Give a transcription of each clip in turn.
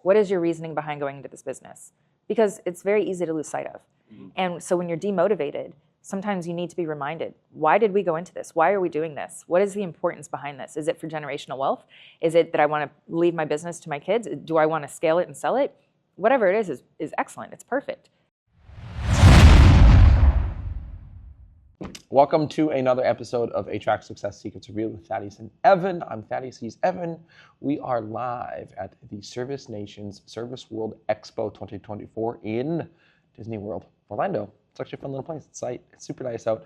What is your reasoning behind going into this business? Because it's very easy to lose sight of. And so when you're demotivated, sometimes you need to be reminded, why did we go into this? Why are we doing this? What is the importance behind this? Is it for generational wealth? Is it that I want to leave my business to my kids? Do I want to scale it and sell it? Whatever it is excellent. It's perfect. Welcome to another episode of HVAC Success Secrets Revealed with Thaddeus and Evan. I'm Thaddeus, he's Evan. We are live at the Service Nation's Service World Expo 2024 in Disney World, Orlando. It's actually a fun little place. It's super nice out.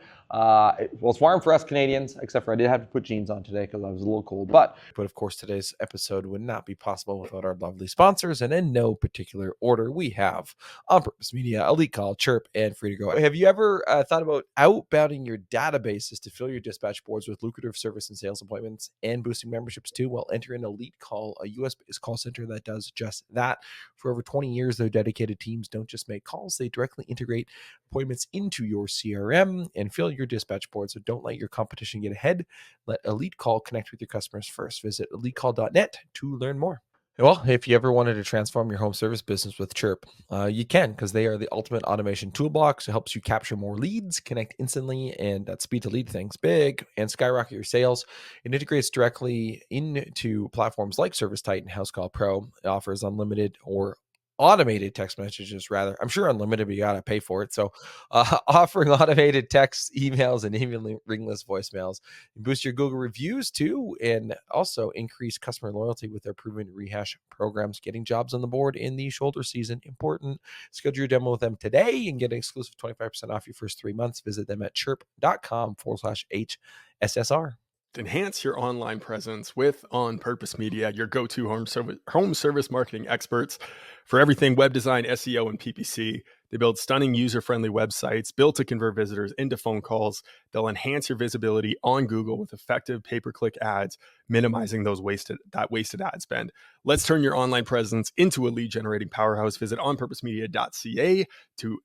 It's warm for us Canadians, except for I did have to put jeans on today because I was a little cold. But of course, today's episode would not be possible without our lovely sponsors. And in no particular order, we have On Purpose Media, Elite Call, Chirp, and Free to Go. Have you ever thought about outbounding your databases to fill your dispatch boards with lucrative service and sales appointments and boosting memberships too? Well, enter in Elite Call, a US-based call center that does just that. For over 20 years, their dedicated teams don't just make calls, they directly integrate appointments into your CRM and fill your dispatch board. So don't let your competition get ahead. Let Elite Call connect with your customers first. Visit elitecall.net to learn more. Well, if you ever wanted to transform your home service business with Chirp, you can, because they are the ultimate automation toolbox. It helps you capture more leads, connect instantly, and that speed to lead things big, and skyrocket your sales. It integrates directly into platforms like Service Titan, House Call Pro. It offers unlimited or automated text messages, rather. I'm sure unlimited, but you got to pay for it. So offering automated texts, emails, and even ringless voicemails. And boost your Google reviews too, and also increase customer loyalty with their proven rehash programs. Getting jobs on the board in the shoulder season, important. Schedule your demo with them today and get an exclusive 25% off your first 3 months. Visit them at chirp.com/HSSR. Enhance your online presence with On Purpose Media, your go-to home service marketing experts for everything web design, SEO, and PPC. They build stunning user-friendly websites built to convert visitors into phone calls. They'll enhance your visibility on Google with effective pay-per-click ads, minimizing wasted ad spend. Let's turn your online presence into a lead-generating powerhouse. Visit onpurposemedia.ca to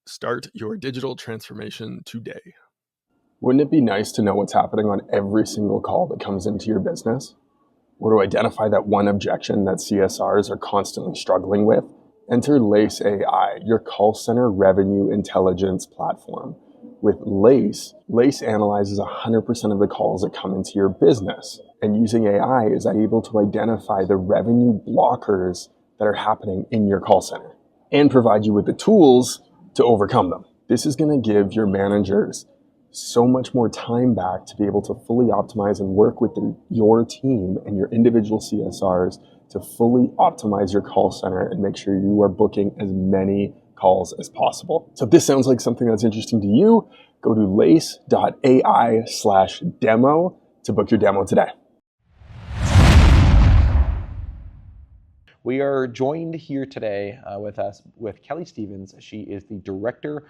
start your digital transformation today. Wouldn't it be nice to know what's happening on every single call that comes into your business? Or to identify that one objection that CSRs are constantly struggling with? Enter Lace AI, your call center revenue intelligence platform. With Lace analyzes 100% of the calls that come into your business. And using AI is able to identify the revenue blockers that are happening in your call center and provide you with the tools to overcome them. This is going to give your managers so much more time back to be able to fully optimize and work with your team and your individual CSRs to fully optimize your call center and make sure you are booking as many calls as possible. So if this sounds like something that's interesting to you, go to lace.ai/demo to book your demo today. we are joined here today with Kelly Stevens. She is the Director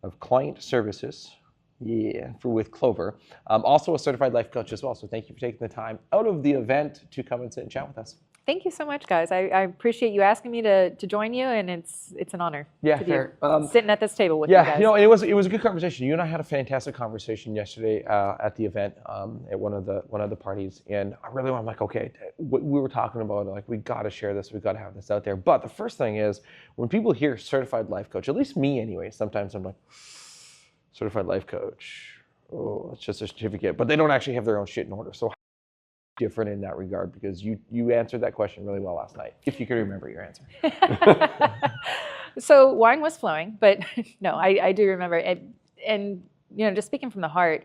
of Client Services with Clover. Also a certified life coach as well. So thank you for taking the time out of the event to come and sit and chat with us. Thank you so much, guys. I appreciate you asking me to join you, and it's an honor to be sitting at this table with you guys. And it was a good conversation. You and I had a fantastic conversation yesterday at the event at one of the parties, and I'm like, okay, we were talking about like we got to share this, we got to have this out there. But the first thing is when people hear certified life coach, at least me anyway, sometimes I'm like, certified life coach, oh, it's just a certificate, but they don't actually have their own shit in order. So different in that regard, because you answered that question really well last night, if you could remember your answer. So wine was flowing, but no, I do remember it. And just speaking from the heart,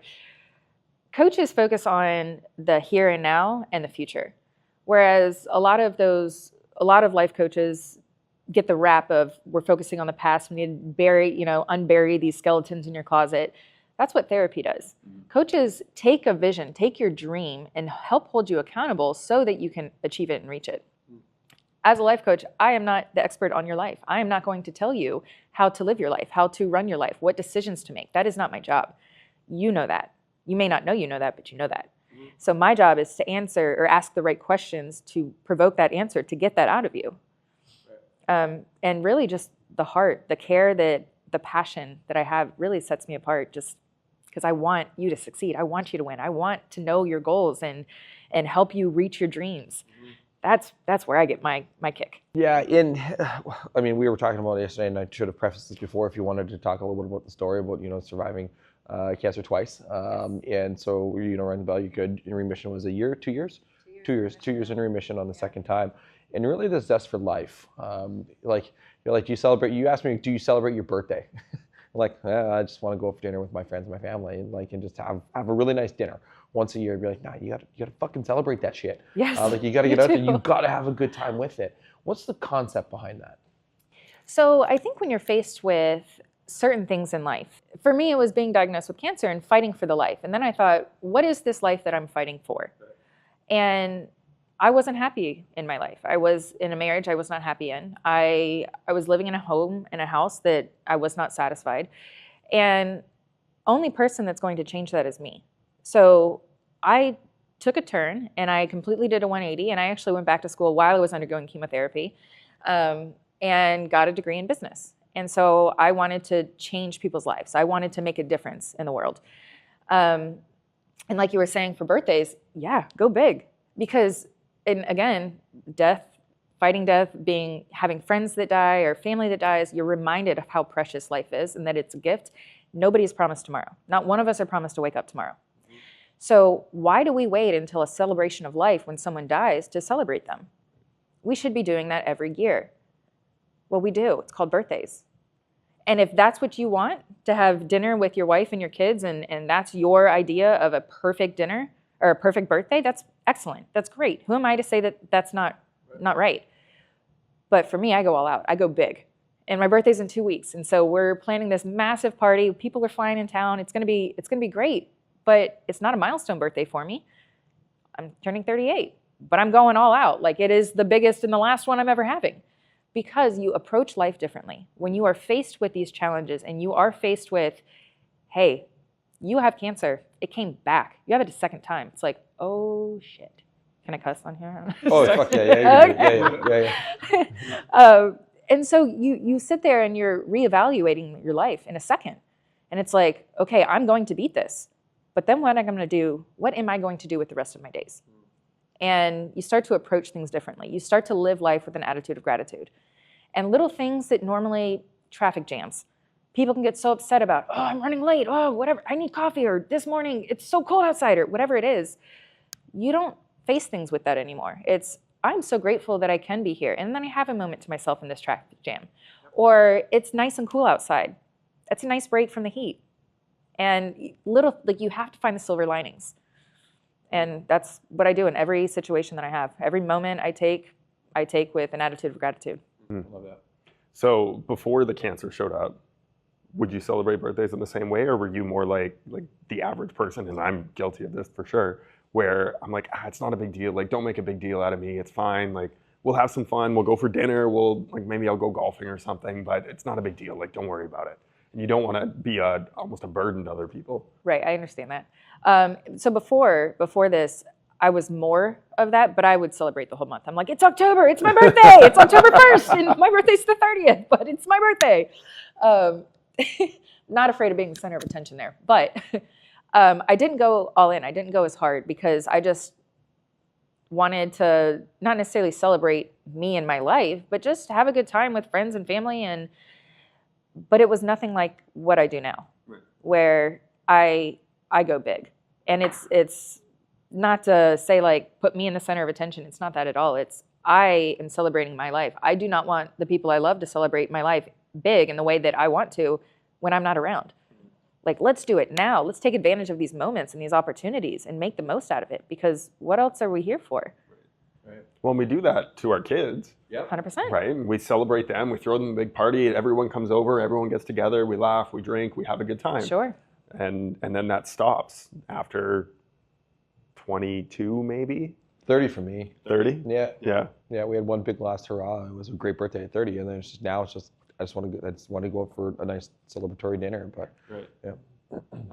coaches focus on the here and now and the future, whereas a lot of life coaches get the rap of we're focusing on the past. We need to unbury these skeletons in your closet. That's what therapy does. Coaches take a vision, take your dream, and help hold you accountable so that you can achieve it and reach it. As a life coach, I am not the expert on your life. I am not going to tell you how to live your life, how to run your life, what decisions to make. That is not my job. You know that. You may not know you know that, but you know that. So my job is to answer or ask the right questions to provoke that answer, to get that out of you. And really just the heart, the care, the passion that I have really sets me apart, just because I want you to succeed. I want you to win. I want to know your goals and help you reach your dreams. that's where I get my kick. Yeah, I mean, we were talking about it yesterday, and I should have prefaced this before if you wanted to talk a little bit about the story about, surviving cancer twice. And so, ring the bell, you could, in remission was a year, 2 years? 2 years. 2 years in remission on the second time. And really this zest for life. Like, do you celebrate, you asked me, do you celebrate your birthday? Like, I just want to go for dinner with my friends and my family, and just have a really nice dinner once a year. Be like, nah, you gotta fucking celebrate that shit. Yes. Like, you gotta get out there. You gotta have a good time with it. What's the concept behind that? So I think when you're faced with certain things in life, for me, it was being diagnosed with cancer and fighting for the life. And then I thought, what is this life that I'm fighting for? And I wasn't happy in my life. I was in a marriage I was not happy in. I was living in a house that I was not satisfied. And only person that's going to change that is me. So I took a turn and I completely did a 180, and I actually went back to school while I was undergoing chemotherapy, and got a degree in business. And so I wanted to change people's lives. I wanted to make a difference in the world. And like you were saying for birthdays, yeah, go big. Because, and again, fighting death, having friends that die or family that dies, you're reminded of how precious life is and that it's a gift. Nobody's promised tomorrow. Not one of us are promised to wake up tomorrow. So why do we wait until a celebration of life when someone dies to celebrate them? We should be doing that every year. Well, we do. It's called birthdays. And if that's what you want, to have dinner with your wife and your kids, and that's your idea of a perfect dinner or a perfect birthday, that's excellent. That's great. Who am I to say that that's not right? But for me, I go all out. I go big. And my birthday's in 2 weeks. And so we're planning this massive party. People are flying in town. It's gonna be great. But it's not a milestone birthday for me. I'm turning 38, but I'm going all out. Like, it is the biggest and the last one I'm ever having. Because you approach life differently. When you are faced with these challenges and you are faced with, hey, you have cancer, it came back. You have it a second time. It's like, oh shit. Can I cuss on here? Oh, fuck yeah. And so you sit there and you're reevaluating your life in a second. And it's like, okay, I'm going to beat this. But then what am I going to do with the rest of my days? And you start to approach things differently. You start to live life with an attitude of gratitude. And little things that normally, traffic jams, people can get so upset about, oh, I'm running late, oh, whatever, I need coffee, or this morning, it's so cold outside, or whatever it is. You don't face things with that anymore. It's, I'm so grateful that I can be here. And then I have a moment to myself in this traffic jam. Or it's nice and cool outside. That's a nice break from the heat. And you have to find the silver linings. And that's what I do in every situation that I have. Every moment I take with an attitude of gratitude. Love that. So before the cancer showed up, would you celebrate birthdays in the same way, or were you more like the average person, and I'm guilty of this for sure, where I'm like, it's not a big deal. Like, don't make a big deal out of me. It's fine. Like, we'll have some fun. We'll go for dinner. Maybe I'll go golfing or something, but it's not a big deal. Like, don't worry about it. And you don't want to be almost a burden to other people. Right. I understand that. So before this, I was more of that, but I would celebrate the whole month. I'm like, it's October, it's my birthday, it's October 1st, and my birthday's the 30th, but it's my birthday. Not afraid of being the center of attention there, but I didn't go all in. I didn't go as hard because I just wanted to not necessarily celebrate me and my life, but just have a good time with friends and family. But it was nothing like what I do now, right, where I go big. And it's not to say, like, put me in the center of attention. It's not that at all. It's, I am celebrating my life. I do not want the people I love to celebrate my life big in the way that I want to when I'm not around. Like, let's do it now. Let's take advantage of these moments and these opportunities and make the most out of it, because what else are we here for? Right. Well, we do that to our kids. Yep. 100%. Right? We celebrate them. We throw them a big party. Everyone comes over. Everyone gets together. We laugh. We drink. We have a good time. Sure. And then that stops after 22, maybe? 30 for me. 30? Yeah. Yeah. Yeah, we had one big last hurrah. It was a great birthday at 30, and then I just want to go out for a nice celebratory dinner. But right. Yeah,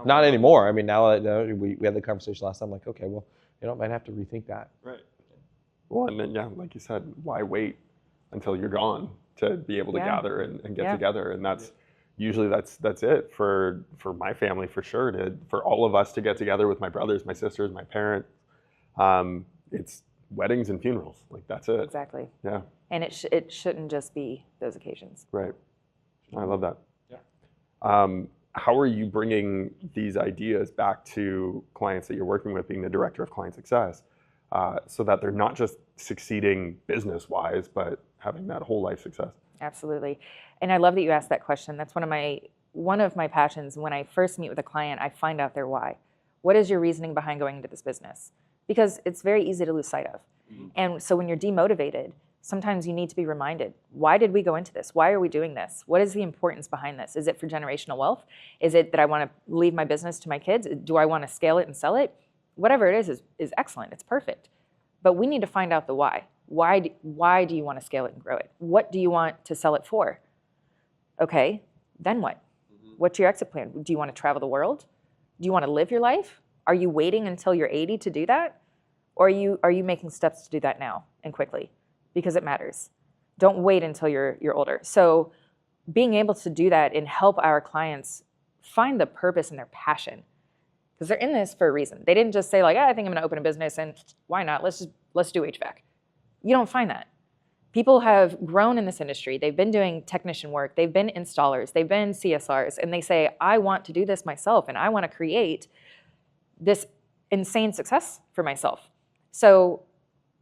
not anymore. I mean, now that we had the conversation last time, like, okay, well, might have to rethink that. Right. Well, and then, yeah, like you said, why wait until you're gone to be able to gather and get together? And that's usually that's it for my family, for sure. For all of us to get together with my brothers, my sisters, my parents. weddings and funerals. Like that's it. Exactly. Yeah. And it shouldn't just be those occasions. Right. I love that. Yeah. How are you bringing these ideas back to clients that you're working with, being the director of client success, so that they're not just succeeding business-wise, but having that whole life success? Absolutely. And I love that you asked that question. That's one of my passions. When I first meet with a client, I find out their why. What is your reasoning behind going into this business? Because it's very easy to lose sight of. Mm-hmm. And so when you're demotivated, sometimes you need to be reminded, why did we go into this? Why are we doing this? What is the importance behind this? Is it for generational wealth? Is it that I want to leave my business to my kids? Do I want to scale it and sell it? Whatever it is excellent. It's perfect. But we need to find out the why. Why do you want to scale it and grow it? What do you want to sell it for? Okay, then what? Mm-hmm. What's your exit plan? Do you want to travel the world? Do you want to live your life? Are you waiting until you're 80 to do that? Or are you making steps to do that now and quickly? Because it matters. Don't wait until you're older. So being able to do that and help our clients find the purpose and their passion, because they're in this for a reason. They didn't just say like, I think I'm going to open a business and why not? Let's do HVAC. You don't find that. People have grown in this industry. They've been doing technician work. They've been installers. They've been CSRs. And they say, I want to do this myself and I want to create this insane success for myself. So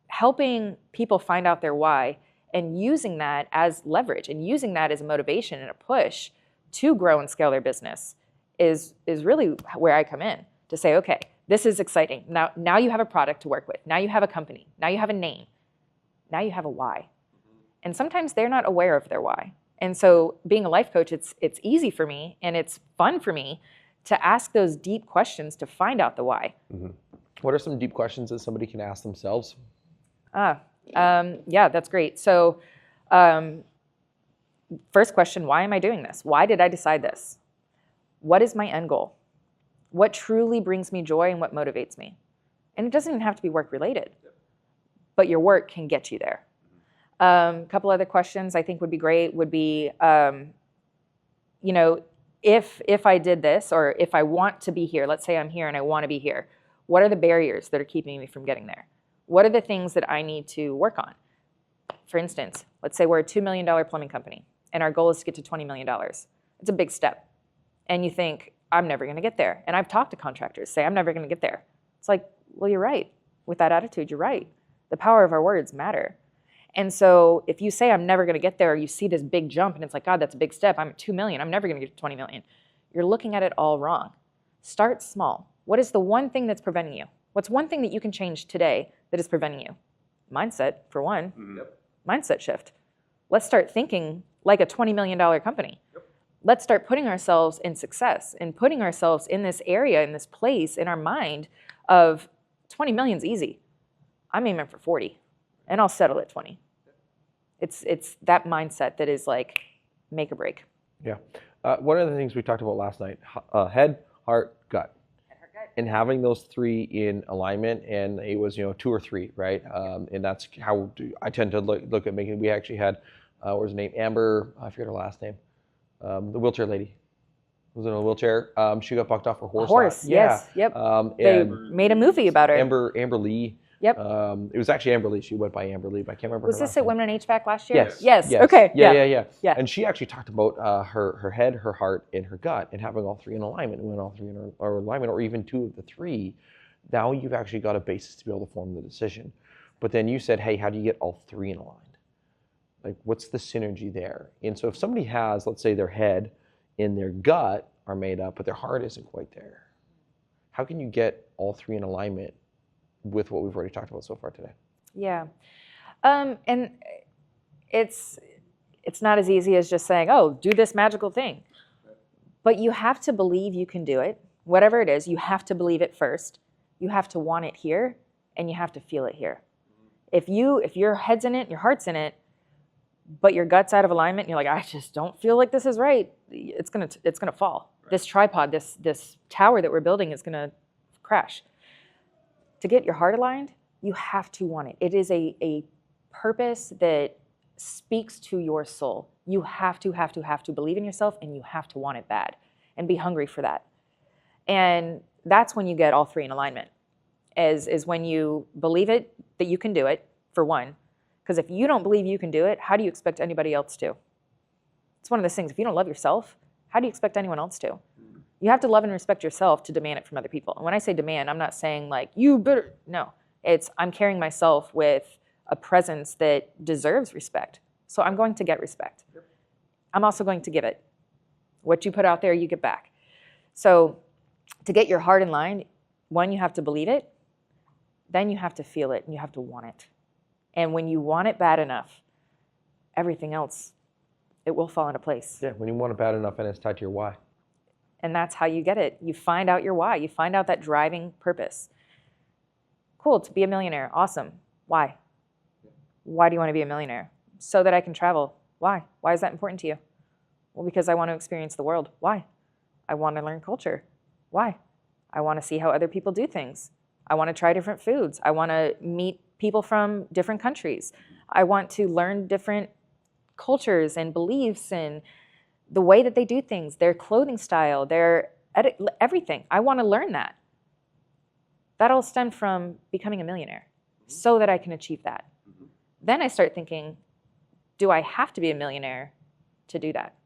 helping people find out their why and using that as leverage and using that as a motivation and a push to grow and scale their business is really where I come in to say, okay, this is exciting. Now you have a product to work with. Now you have a company. Now you have a name. Now you have a why. And sometimes they're not aware of their why. And so being a life coach, it's easy for me and it's fun for me to ask those deep questions to find out the why. Mm-hmm. What are some deep questions that somebody can ask themselves? Yeah, that's great. So first question, why am I doing this? Why did I decide this? What is my end goal? What truly brings me joy and what motivates me? And it doesn't even have to be work related, but your work can get you there. A couple other questions I think would be great would be, if I did this or if I want to be here, let's say I'm here and I want to be here, what are the barriers that are keeping me from getting there? What are the things that I need to work on? For instance, let's say we're a $2 million plumbing company and our goal is to get to $20 million. It's a big step. And you think, I'm never going to get there. And I've talked to contractors say, I'm never going to get there. It's like, well, you're right. With that attitude, you're right. The power of our words matter. And so if you say I'm never going to get there, or you see this big jump and it's like, God, that's a big step. I'm at 2 million. I'm never going to get to 20 million. You're looking at it all wrong. Start small. What is the one thing that's preventing you? What's one thing that you can change today that is preventing you? Mindset, for one. Mm-hmm. Yep. Mindset shift. Let's start thinking like a $20 million company. Yep. Let's start putting ourselves in success and putting ourselves in this area, in this place, in our mind of 20 million's easy. I'm aiming for 40 and I'll settle at 20. It's that mindset that is like make or break. Yeah. One of the things we talked about last night, head, heart, gut. And having those three in alignment, and it was 2 or 3, right? And that's how I tend to look at making. We actually had, what was her name? Amber, I forget her last name. The wheelchair lady. Was in a wheelchair. She got bucked off her horse. Horse, yes, yep. They made a movie about her. Amber Lee. Yep. It was actually Amber Lee. She went by Amber Lee, but I can't remember. Was her this at last name. Women in HVAC last year? Yes. Okay. Yeah. And she actually talked about her head, her heart, and her gut, and having all 3 in alignment. And when all 3 are in alignment, or even 2 of the 3, now you've actually got a basis to be able to form the decision. But then you said, hey, how do you get all 3 in aligned? Like, what's the synergy there? And so if somebody has, let's say, their head and their gut are made up, but their heart isn't quite there, how can you get all 3 in alignment with what we've already talked about so far today? Yeah. And it's not as easy as just saying, oh, do this magical thing. But you have to believe you can do it. Whatever it is, you have to believe it first. You have to want it here, and you have to feel it here. If your head's in it, your heart's in it, but your gut's out of alignment, and you're like, I just don't feel like this is right, it's gonna fall. Right. This tripod, this tower that we're building is gonna crash. To get your heart aligned, you have to want it. It is a purpose that speaks to your soul. You have to believe in yourself, and you have to want it bad and be hungry for that. And that's when you get all 3 in alignment. is when you believe it, that you can do it, for one. Because if you don't believe you can do it, how do you expect anybody else to? It's one of those things. If you don't love yourself, how do you expect anyone else to? You have to love and respect yourself to demand it from other people. And when I say demand, I'm not saying like, you better, no. It's I'm carrying myself with a presence that deserves respect. So I'm going to get respect. I'm also going to give it. What you put out there, you get back. So to get your heart in line, one, you have to believe it. Then you have to feel it and you have to want it. And when you want it bad enough, everything else, it will fall into place. Yeah, when you want it bad enough and it's tied to your why. And that's how you get it. You find out your why. You find out that driving purpose. Cool, to be a millionaire. Awesome. Why? Why do you want to be a millionaire? So that I can travel. Why? Why is that important to you? Well, because I want to experience the world. Why? I want to learn culture. Why? I want to see how other people do things. I want to try different foods. I want to meet people from different countries. I want to learn different cultures and beliefs and the way that they do things, their clothing style, their everything. I want to learn that. That all stemmed from becoming a millionaire so that I can achieve that. Then I start thinking, do I have to be a millionaire to do that?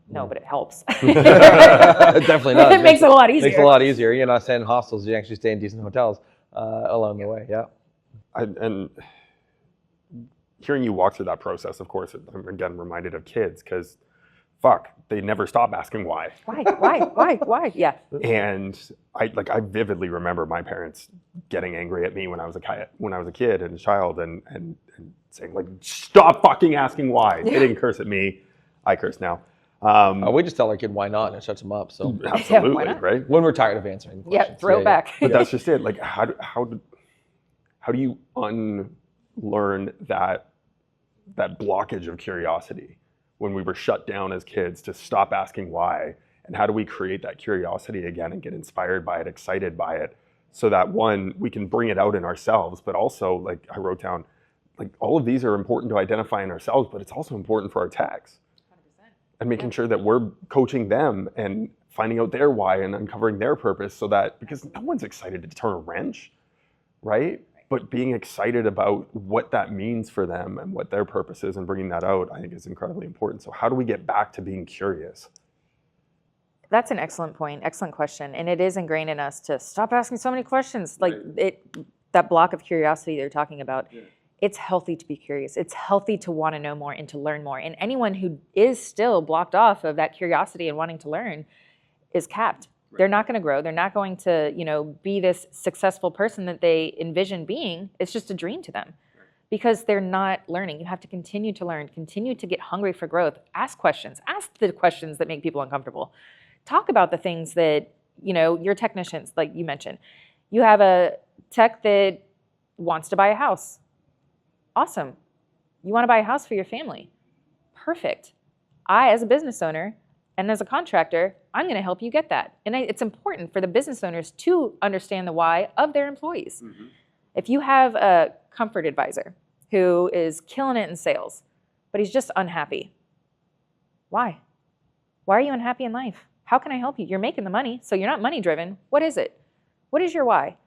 No, but it helps. It definitely does. It makes it a lot easier. Makes it a lot easier. You're not staying in hostels. You actually stay in decent hotels along the way. Yeah. And hearing you walk through that process, of course, I'm again reminded of kids because, fuck, they never stop asking why. Why? Yeah. And I vividly remember my parents getting angry at me when I was a kid and a child, and saying like, stop fucking asking why. They didn't curse at me. I curse now. We just tell our kid why not, and it shuts them up. So absolutely, not? right? When we're tired of answering questions. Yeah, throw it back. But that's just it. Like, how do you unlearn that blockage of curiosity when we were shut down as kids to stop asking why? And how do we create that curiosity again and get inspired by it, excited by it, so that one, we can bring it out in ourselves, but also, like I wrote down, like all of these are important to identify in ourselves, but it's also important for our techs. 100%. And making sure that we're coaching them and finding out their why and uncovering their purpose, so that, because no one's excited to turn a wrench, right? But being excited about what that means for them and what their purpose is and bringing that out, I think is incredibly important. So how do we get back to being curious? That's an excellent point, excellent question. And it is ingrained in us to stop asking so many questions. Like that block of curiosity they're talking about, it's healthy to be curious. It's healthy to want to know more and to learn more. And anyone who is still blocked off of that curiosity and wanting to learn is capped. Right. They're not going to grow. They're not going to, be this successful person that they envision being. It's just a dream to them because they're not learning. You have to continue to learn, continue to get hungry for growth. Ask questions. Ask the questions that make people uncomfortable. Talk about the things that, your technicians, like you mentioned. You have a tech that wants to buy a house. Awesome. You want to buy a house for your family. Perfect. I, as a business owner and as a contractor, I'm going to help you get that. And it's important for the business owners to understand the why of their employees. Mm-hmm. If you have a comfort advisor who is killing it in sales, but he's just unhappy, why? Why are you unhappy in life? How can I help you? You're making the money, so you're not money driven. What is it? What is your why?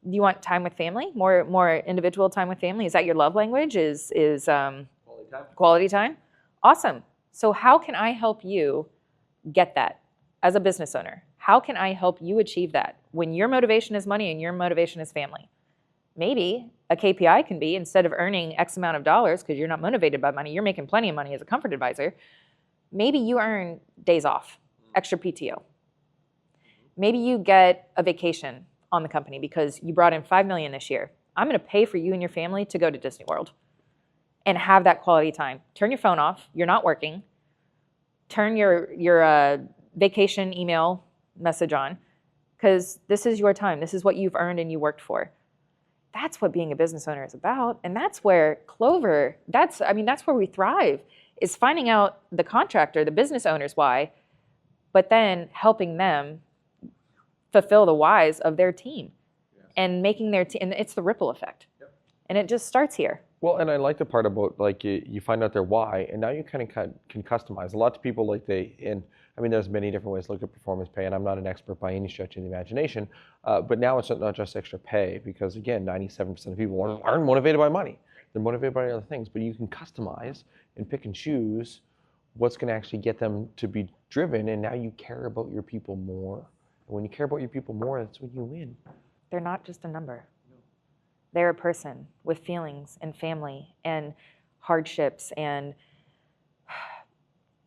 Do you want time with family? More individual time with family? Is that your love language? Is quality time? Awesome. So how can I help you get that as a business owner? How can I help you achieve that when your motivation is money and your motivation is family? Maybe a KPI can be, instead of earning X amount of dollars because you're not motivated by money, you're making plenty of money as a comfort advisor. Maybe you earn days off, extra PTO. Maybe you get a vacation on the company because you brought in $5 million this year. I'm going to pay for you and your family to go to Disney World and have that quality time. Turn your phone off. You're not working. Turn your vacation email message on, because this is your time. This is what you've earned and you worked for. That's what being a business owner is about. And that's where Clover, that's where we thrive, is finding out the contractor, the business owner's why, but then helping them fulfill the whys of their team and making their team, and it's the ripple effect. Yep. And it just starts here. Well, and I like the part about like you find out their why, and now you kind of can customize. A lot of people there's many different ways to look at performance pay, and I'm not an expert by any stretch of the imagination. But now it's not just extra pay, because again, 97% of people aren't motivated by money. They're motivated by other things. But you can customize and pick and choose what's going to actually get them to be driven, and now you care about your people more. And when you care about your people more, that's when you win. They're not just a number. They're a person with feelings and family and hardships and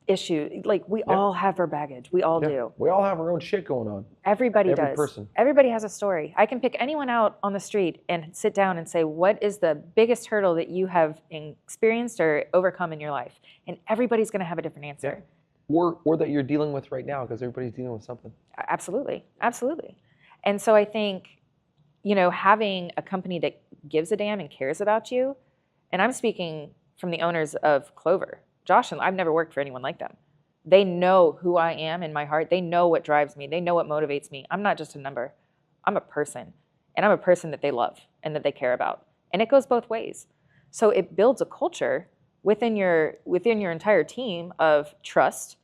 issues. Like, we all have our baggage. We all do. We all have our own shit going on. Everybody Every does. person. Everybody has a story. I can pick anyone out on the street and sit down and say, what is the biggest hurdle that you have experienced or overcome in your life? And everybody's going to have a different answer. Or that you're dealing with right now, because everybody's dealing with something. Absolutely. Absolutely. And so I think, having a company that gives a damn and cares about you, and I'm speaking from the owners of Clover. Josh and I've never worked for anyone like them. They know who I am in my heart. They know what drives me. They know what motivates me. I'm not just a number. I'm a person. And I'm a person that they love and that they care about. And it goes both ways. So it builds a culture within your entire team of trust,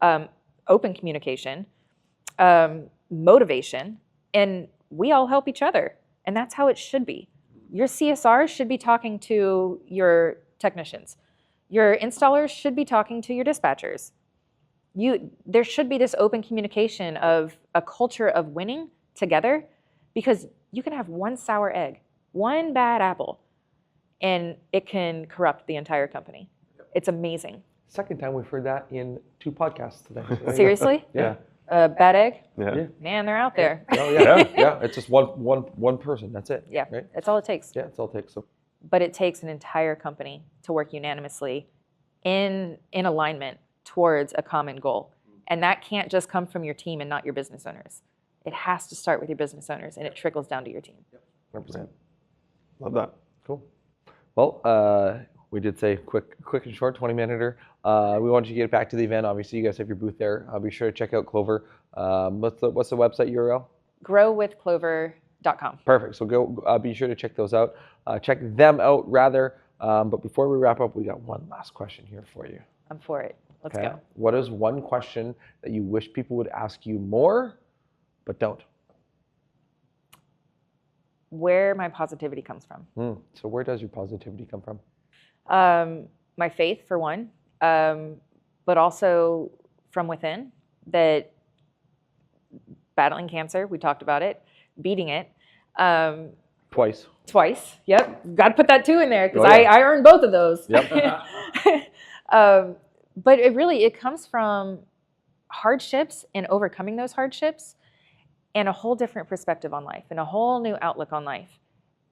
open communication, motivation, and we all help each other. And that's how it should be. Your CSRs should be talking to your technicians. Your installers should be talking to your dispatchers. There should be this open communication of a culture of winning together, because you can have one sour egg, one bad apple, and it can corrupt the entire company. It's amazing. Second time we've heard that in 2 podcasts today. Seriously? Yeah. Bad egg? Yeah. Man, they're out there. Oh yeah. It's just one person. That's it. Yeah, right? that's all it takes. Yeah, that's all it takes. So, But it takes an entire company to work unanimously in alignment towards a common goal. And that can't just come from your team and not your business owners. It has to start with your business owners, and it trickles down to your team. 100%. Love that. Cool. Well, we did say quick and short, 20-minute. We wanted you to get back to the event. Obviously, you guys have your booth there. Be sure to check out Clover. What's the website URL? Growwithclover.com. Perfect. So go. Be sure to check those out. Check them out, rather. But before we wrap up, we got one last question here for you. I'm for it. Let's go. What is one question that you wish people would ask you more, but don't? Where my positivity comes from. So where does your positivity come from? My faith, for one, but also from within. That battling cancer, we talked about it, beating it. Twice. Yep. Got to put that 2 in there, because Oh, yeah. I earned both of those. Yep. But it comes from hardships and overcoming those hardships, and a whole different perspective on life and a whole new outlook on life.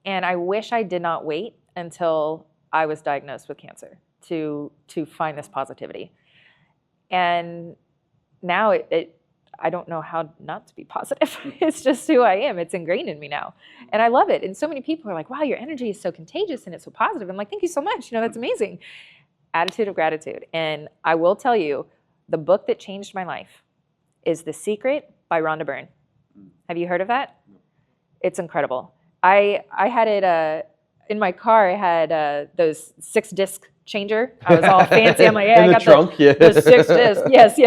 And I wish I did not wait until I was diagnosed with cancer to find this positivity. And now I don't know how not to be positive. It's just who I am. It's ingrained in me now. And I love it. And so many people are like, wow, your energy is so contagious and it's so positive. I'm like, thank you so much. That's amazing. Attitude of gratitude. And I will tell you, the book that changed my life is The Secret by Rhonda Byrne. Have you heard of that? It's incredible. I had it in my car. I had those 6-disc changer. I was all fancy. I'm like, yeah, I got the 6 disc. Yes.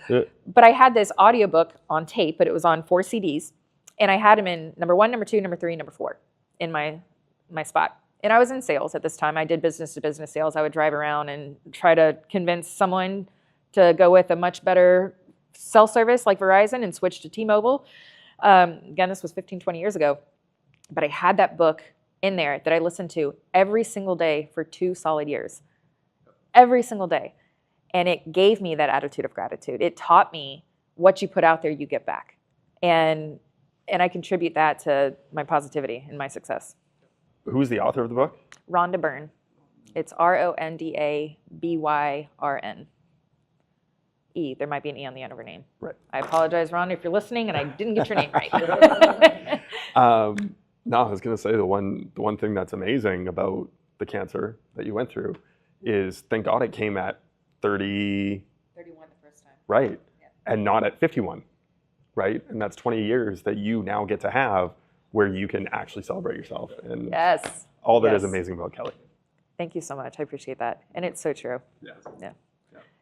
Yeah. But I had this audiobook on tape, but it was on 4 CDs. And I had them in number 1, number 2, number 3, number 4 in my spot. And I was in sales at this time. I did business-to-business sales. I would drive around and try to convince someone to go with a much better cell service like Verizon and switch to T-Mobile. Again, this was 15, 20 years ago. But I had that book in there that I listened to every single day for 2 solid years. Every single day. And it gave me that attitude of gratitude. It taught me what you put out there, you get back. And I contribute that to my positivity and my success. Who's the author of the book? Rhonda Byrne. It's RONDABYRN. E. There might be an E on the end of her name. Right. I apologize, Rhonda, if you're listening and I didn't get your name right. No, I was going to say the one thing that's amazing about the cancer that you went through is, thank God it came at 31 the first time. Right. Yeah. And not at 51. Right. And that's 20 years that you now get to have where you can actually celebrate yourself. And yes. all that is amazing about Kelly. Thank you so much. I appreciate that. And it's so true. Yeah. Yeah.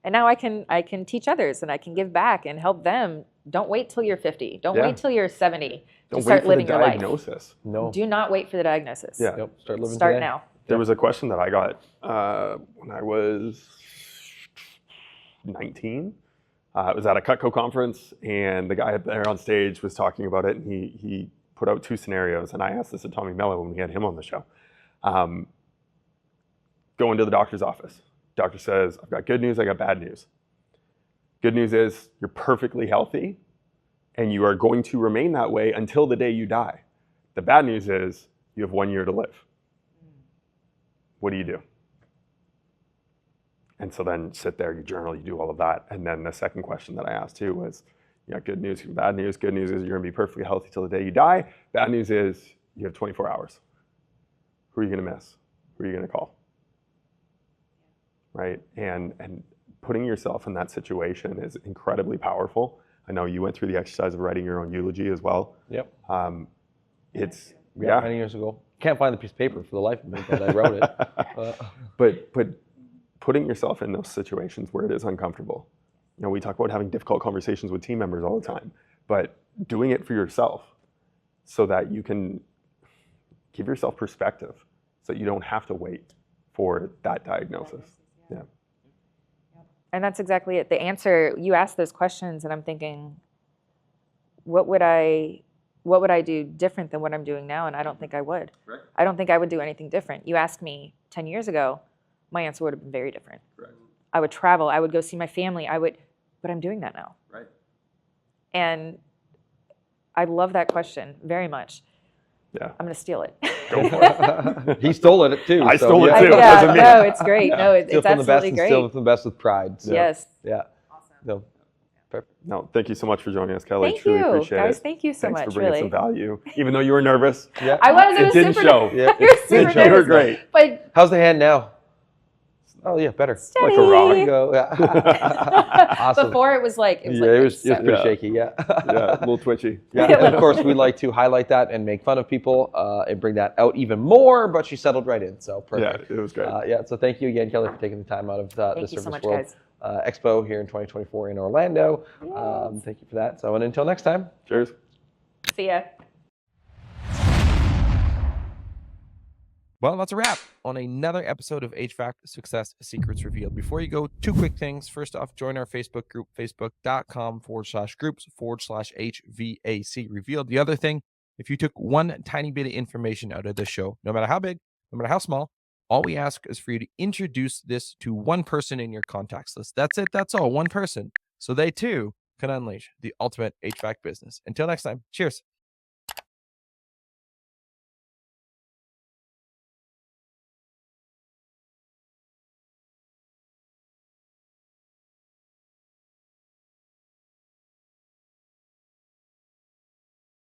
And now I can teach others and I can give back and help them. Don't wait till you're 50. Don't wait till you're 70 Don't to start wait for living the your life. diagnosis. No. Do not wait for the diagnosis. Yeah. Yep. Start living Start today. now. There was a question that I got when I was 19. It was at a Cutco conference, and the guy up there on stage was talking about it, and he put out 2 scenarios, and I asked this to Tommy Mello when we had him on the show. Go into the doctor's office. Doctor says, I've got good news, I got bad news. Good news is you're perfectly healthy, and you are going to remain that way until the day you die. The bad news is you have 1 year to live. What do you do? And so then sit there, you journal, you do all of that. And then the second question that I asked too was, good news, bad news. Good news is you're gonna be perfectly healthy till the day you die. Bad news is you have 24 hours. Who are you gonna miss? Who are you gonna call? Right? And putting yourself in that situation is incredibly powerful. I know you went through the exercise of writing your own eulogy as well. Yep. Yeah, many years ago. Can't find the piece of paper for the life of me, but I wrote it. But putting yourself in those situations where it is uncomfortable. We talk about having difficult conversations with team members all the time, but doing it for yourself so that you can give yourself perspective so that you don't have to wait for that diagnosis. Yeah. And that's exactly it. The answer, you asked those questions and I'm thinking, what would I do different than what I'm doing now? And I don't think I would. Right. I don't think I would do anything different. You asked me 10 years ago, my answer would have been very different. Right. I would travel, I would go see my family, but I'm doing that now. Right. And I love that question very much. Yeah. I'm gonna steal it. Go for it. He stole it too. I stole it yeah. too. Yeah, Doesn't mean- no, it's great. No, it's Steal from the best absolutely and great. steal from the best with pride. So, Yes. Yeah. No. Perfect. No, thank you so much for joining us, Kelly. Thank Truly you, appreciate guys. it. Thank you so Thanks much. for bringing Really. some value, even though you were nervous. Yeah. I was. It didn't super show. Yeah. You're super You were nervous. great. But How's the hand now? Oh yeah, better. steady. Like a rock. There you go. Yeah. Awesome. Before it was like, It was pretty Yeah. shaky. Yeah. Yeah, a little twitchy. Yeah, and of course we like to highlight that and make fun of people and bring that out even more. But she settled right in, so perfect. Yeah, it was great. So thank you again, Kelly, for taking the time out of the Thank you Service so much, World guys. Expo here in 2024 in Orlando. Yes. Thank you for that. So and until next time. Cheers. See ya. Well, that's a wrap on another episode of HVAC Success Secrets Revealed. Before you go, 2 quick things. First off, join our Facebook group, facebook.com/groups/HVAC Revealed. The other thing, if you took one tiny bit of information out of this show, no matter how big, no matter how small, all we ask is for you to introduce this to one person in your contacts list. That's it. That's all. One person. So they too can unleash the ultimate HVAC business. Until next time, cheers.